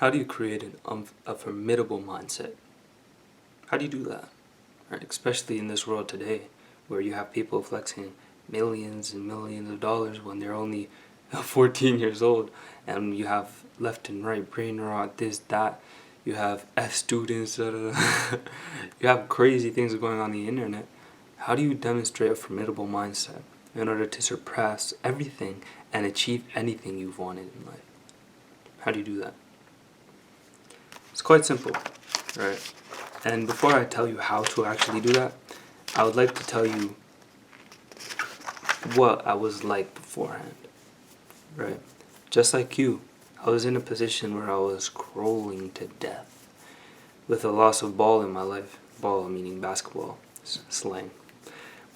How do you create a formidable mindset? How do you do that? Right? Especially in this world today, where you have people flexing millions and millions of dollars when they're only 14 years old, and you have left and right brain rot, this, that. You have F students, da, da, da. You have crazy things going on the internet. How do you demonstrate a formidable mindset in order to surpass everything and achieve anything you've wanted in life? How do you do that? It's quite simple, right? And before I tell you how to actually do that, I would like to tell you what I was like beforehand, right? Just like you, I was in a position where I was scrolling to death with the loss of ball in my life. Ball meaning basketball slang.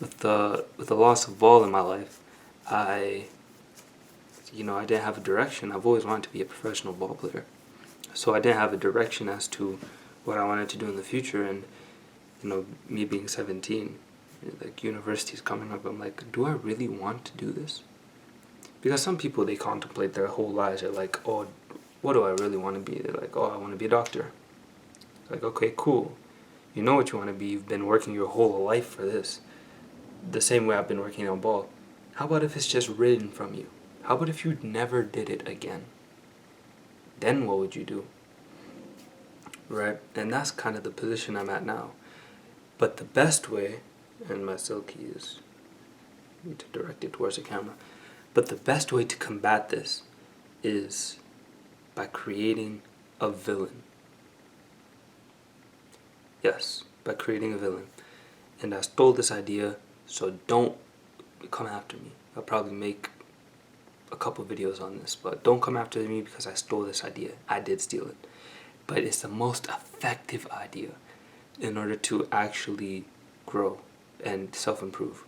With the loss of ball in my life, I didn't have a direction. I've always wanted to be a professional ball player, so I didn't have a direction as to what I wanted to do in the future. And me being 17, like university's coming up, I'm like, do I really want to do this? Because some people, they contemplate their whole lives. They're like, oh, what do I really want to be? They're like, oh, I want to be a doctor. It's like, okay, cool. You know what you want to be. You've been working your whole life for this. The same way I've been working on ball. How about if it's just written from you? How about if you never did it again? Then what would you do? Right? And that's kind of the position I'm at now. But the best way, and my silky is, I need to direct it towards the camera. But the best way to combat this is by creating a villain. Yes, by creating a villain. And I stole this idea, so don't come after me. I'll probably make a couple videos on this, but don't come after me because I stole this idea. I did steal it. But it's the most effective idea in order to actually grow and self-improve.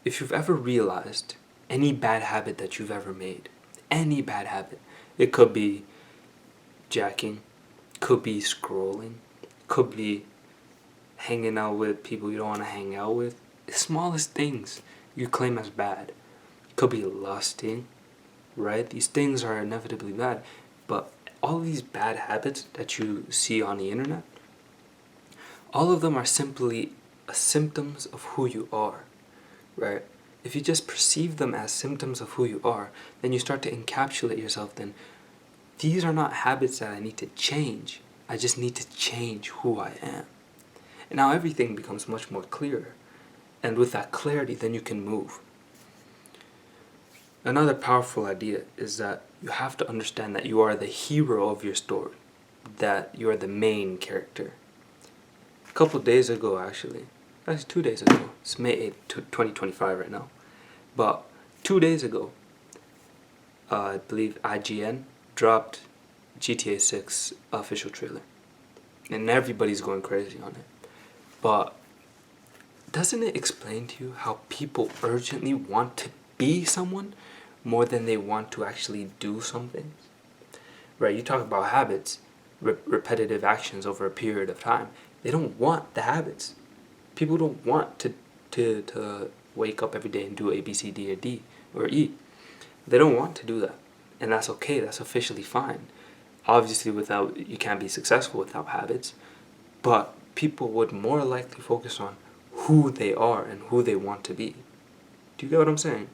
If you've ever realized any bad habit that you've ever made, any bad habit, it could be jacking, could be scrolling, could be hanging out with people you don't want to hang out with, the smallest things you claim as bad. Could be lusting, right? These things are inevitably bad, but all these bad habits that you see on the internet, all of them are simply symptoms of who you are, right? If you just perceive them as symptoms of who you are, then you start to encapsulate yourself. Then these are not habits that I need to change. I just need to change who I am. And now everything becomes much more clear. And with that clarity, then you can move. Another powerful idea is that you have to understand that you are the hero of your story, that you are the main character. A couple days ago, actually 2 days ago, it's May 8th, 2025 right now, but 2 days ago, I believe IGN dropped GTA 6 official trailer, and everybody's going crazy on it. But doesn't it explain to you how people urgently want to be someone more than they want to actually do something? Right, you talk about habits, repetitive actions over a period of time. They don't want the habits. People don't want to wake up every day and do A, B, C, D, or D, or E. They don't want to do that. And that's okay, that's officially fine. Obviously, you can't be successful without habits, but people would more likely focus on who they are and who they want to be. Do you get what I'm saying?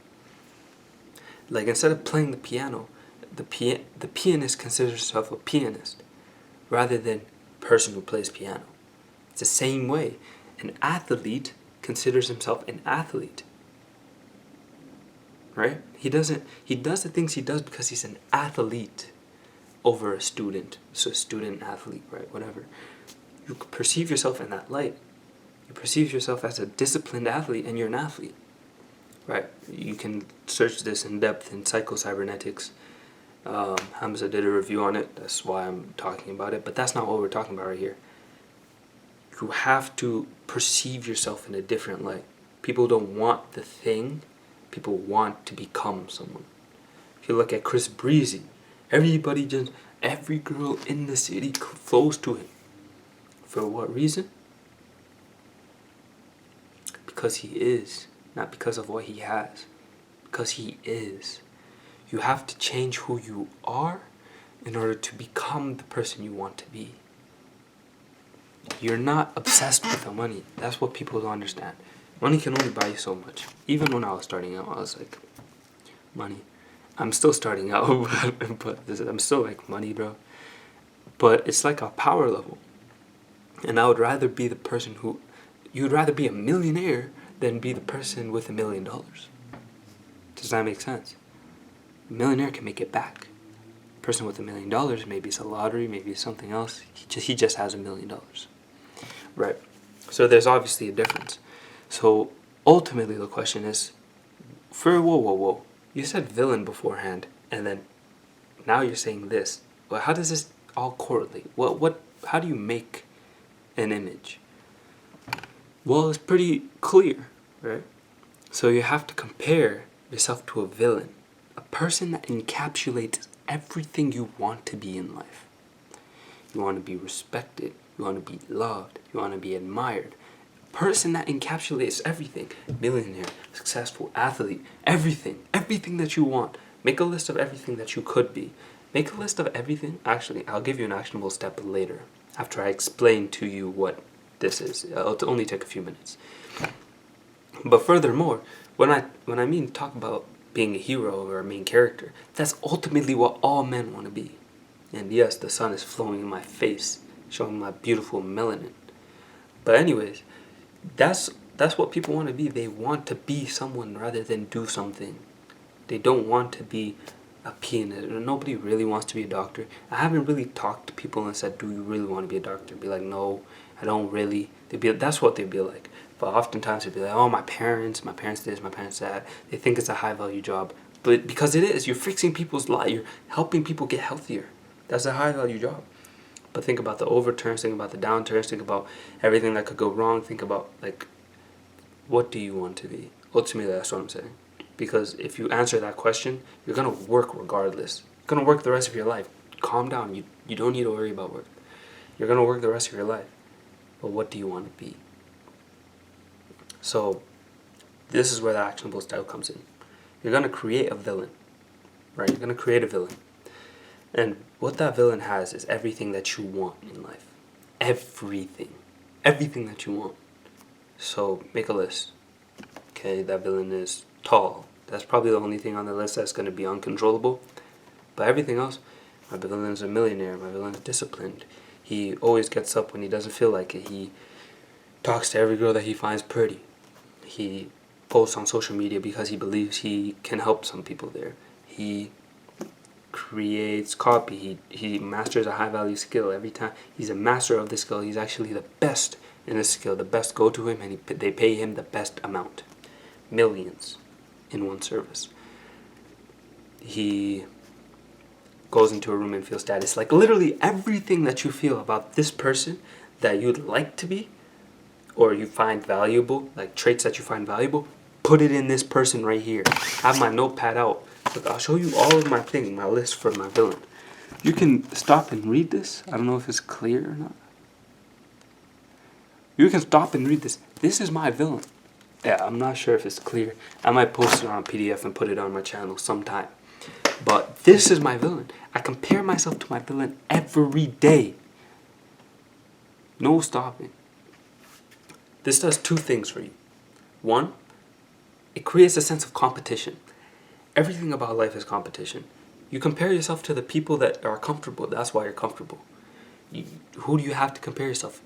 Like, instead of playing the piano, the pianist considers himself a pianist rather than a person who plays piano. It's the same way. An athlete considers himself an athlete. Right? He does the things he does because he's an athlete over a student. So student, athlete, right? Whatever. You perceive yourself in that light. You perceive yourself as a disciplined athlete, and you're an athlete. Right? You can search this in depth in psychocybernetics. Hamza did a review on it. That's why I'm talking about it. But that's not what we're talking about right here. You have to perceive yourself in a different light. People don't want the thing. People want to become someone. If you look at Chris Breezy, every girl in the city flows to him. For what reason? Because he is, not because of what he has. Because he is. You have to change who you are in order to become the person you want to be. You're not obsessed with the money. That's what people don't understand. Money can only buy you so much. Even when I was starting out, I was like, money. I'm still starting out, but I'm still like, money, bro. But it's like a power level. And I would rather be the person who... You'd rather be a millionaire than be the person with $1 million. Does that make sense? A millionaire can make it back. A person with $1 million, maybe it's a lottery, maybe it's something else. He just has $1 million. Right. So there's obviously a difference. So ultimately the question is, whoa. You said villain beforehand, and then now you're saying this. Well, how does this all correlate? How do you make an image? Well, it's pretty clear, right? So you have to compare yourself to a villain, a person that encapsulates everything you want to be in life. You want to be respected, you want to be loved, you want to be admired. A person that encapsulates everything. Millionaire, successful, athlete, everything that you want. Make a list of everything that you could be. Make a list of everything. Actually, I'll give you an actionable step later, after I explain to you what this is. It'll only take a few minutes. But furthermore, when I mean talk about being a hero or a main character, that's ultimately what all men want to be. And yes, the sun is flowing in my face, showing my beautiful melanin. But anyways, that's what people want to be. They want to be someone rather than do something. They don't want to be a pianist. Nobody really wants to be a doctor. I haven't really talked to people and said, do you really want to be a doctor? Be like, no, I don't really. That's what they'd be like. But oftentimes they'd be like, oh, my parents this, my parents that. They think it's a high value job. But because it is, you're fixing people's lives. You're helping people get healthier. That's a high value job. But think about the overturns, think about the downturns, think about everything that could go wrong. Think about, like, what do you want to be? Ultimately, that's what I'm saying. Because if you answer that question, you're going to work regardless. You're going to work the rest of your life. Calm down. You don't need to worry about work. You're going to work the rest of your life. But what do you want to be? So this is where the actionable style comes in. You're going to create a villain. Right? You're going to create a villain. And what that villain has is everything that you want in life. Everything. Everything that you want. So make a list. Okay, that villain is tall. That's probably the only thing on the list that's going to be uncontrollable. But everything else, my villain is a millionaire. My villain is disciplined. He always gets up when he doesn't feel like it. He talks to every girl that he finds pretty. He posts on social media because he believes he can help some people there. He creates copy. He masters a high value skill every time. He's a master of the skill. He's actually the best in the skill. The best go to him, and they pay him the best amount. Millions in one service. He goes into a room and feels status. Like literally everything that you feel about this person that you'd like to be, or you find valuable, like traits that you find valuable, put it in this person right here. Have my notepad out. Look, I'll show you all of my list for my villain. You can stop and read this. I don't know if it's clear or not. You can stop and read this. This is my villain. Yeah, I'm not sure if it's clear. I might post it on PDF and put it on my channel sometime. But this is my villain. I compare myself to my villain every day. No stopping. This does two things for you. One, it creates a sense of competition. Everything about life is competition. You compare yourself to the people that are comfortable. That's why you're comfortable. Who do you have to compare yourself?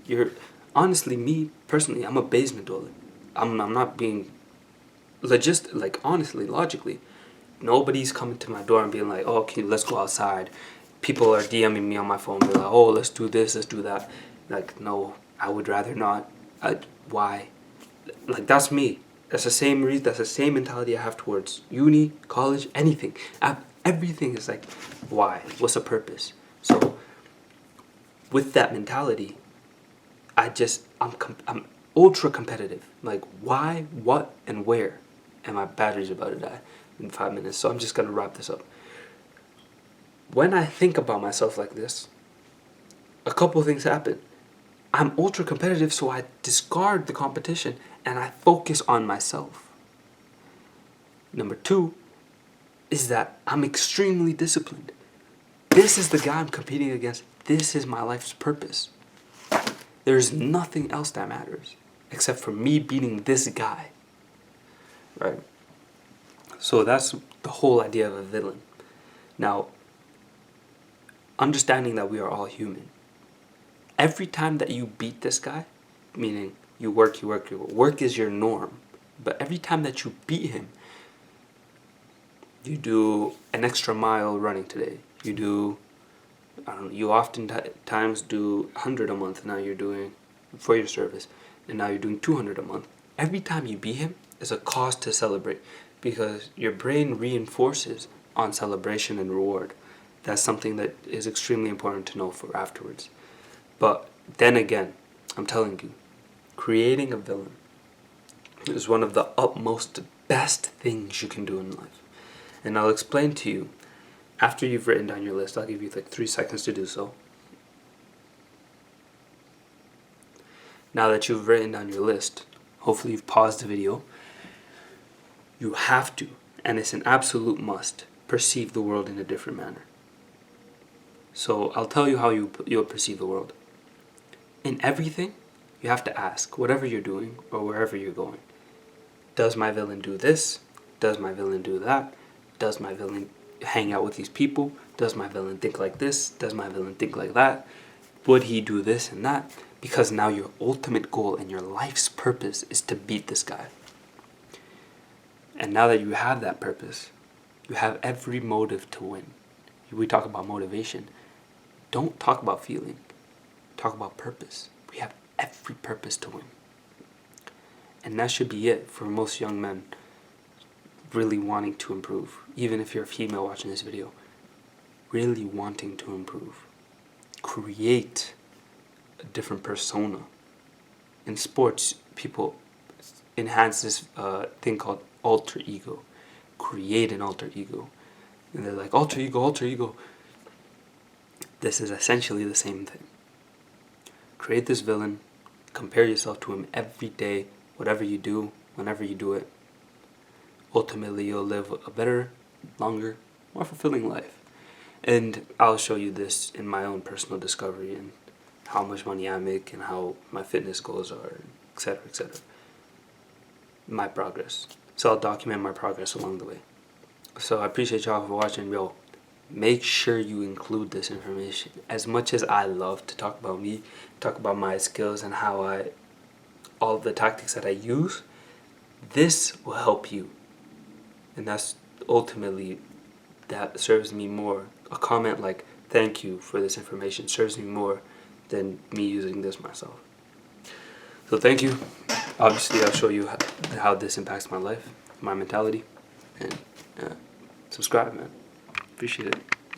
Honestly, me personally, I'm a basement dweller. I'm not being honestly, logically. Nobody's coming to my door and being like, oh, okay, let's go outside. People are DMing me on my phone, being like, oh, let's do this, let's do that. Like, no, I would rather not. Why? Like, that's me. That's the same reason. That's the same mentality I have towards uni, college, anything. Everything is like, why? What's the purpose? So, with that mentality, I'm ultra competitive. Like, why, what, and where? And my battery's about to die in 5 minutes. So I'm just gonna wrap this up. When I think about myself like this, a couple things happen. I'm ultra competitive, so I discard the competition and I focus on myself. Number two is that I'm extremely disciplined. This is the guy I'm competing against. This is my life's purpose. There's nothing else that matters except for me beating this guy. Right? So that's the whole idea of a villain. Now, understanding that we are all human. Every time that you beat this guy, meaning you work, work is your norm. But every time that you beat him, you do an extra mile running today. You do, I don't know, you oftentimes do 100 a month now you're doing for your service. And now you're doing 200 a month. Every time you beat him is a cause to celebrate because your brain reinforces on celebration and reward. That's something that is extremely important to know for afterwards. But then again, I'm telling you, creating a villain is one of the utmost best things you can do in life. And I'll explain to you after you've written down your list. I'll give you like 3 seconds to do so. Now that you've written down your list, hopefully you've paused the video, you have to, and it's an absolute must, perceive the world in a different manner. So I'll tell you how you'll perceive the world. In everything, you have to ask, whatever you're doing or wherever you're going, does my villain do this? Does my villain do that? Does my villain hang out with these people? Does my villain think like this? Does my villain think like that? Would he do this and that? Because now your ultimate goal and your life's purpose is to beat this guy. And now that you have that purpose, you have every motive to win. We talk about motivation. Don't talk about feeling. Talk about purpose. We have every purpose to win. And that should be it for most young men really wanting to improve. Even if you're a female watching this video, really wanting to improve. Create a different persona. In sports, people enhance this thing called alter ego. Create an alter ego. And they're like, alter ego, alter ego. This is essentially the same thing. Create this villain. Compare yourself to him every day. Whatever you do, whenever you do it. Ultimately, you'll live a better, longer, more fulfilling life. And I'll show you this in my own personal discovery and how much money I make and how my fitness goals are, etc., etc. My progress. So I'll document my progress along the way. So I appreciate y'all for watching. Yo, make sure you include this information. As much as I love to talk about me, talk about my skills and how all of the tactics that I use, this will help you. And that's ultimately, that serves me more. A comment like, thank you for this information, serves me more than me using this myself. So thank you. Obviously, I'll show you how this impacts my life, my mentality. And subscribe, man. Appreciate it.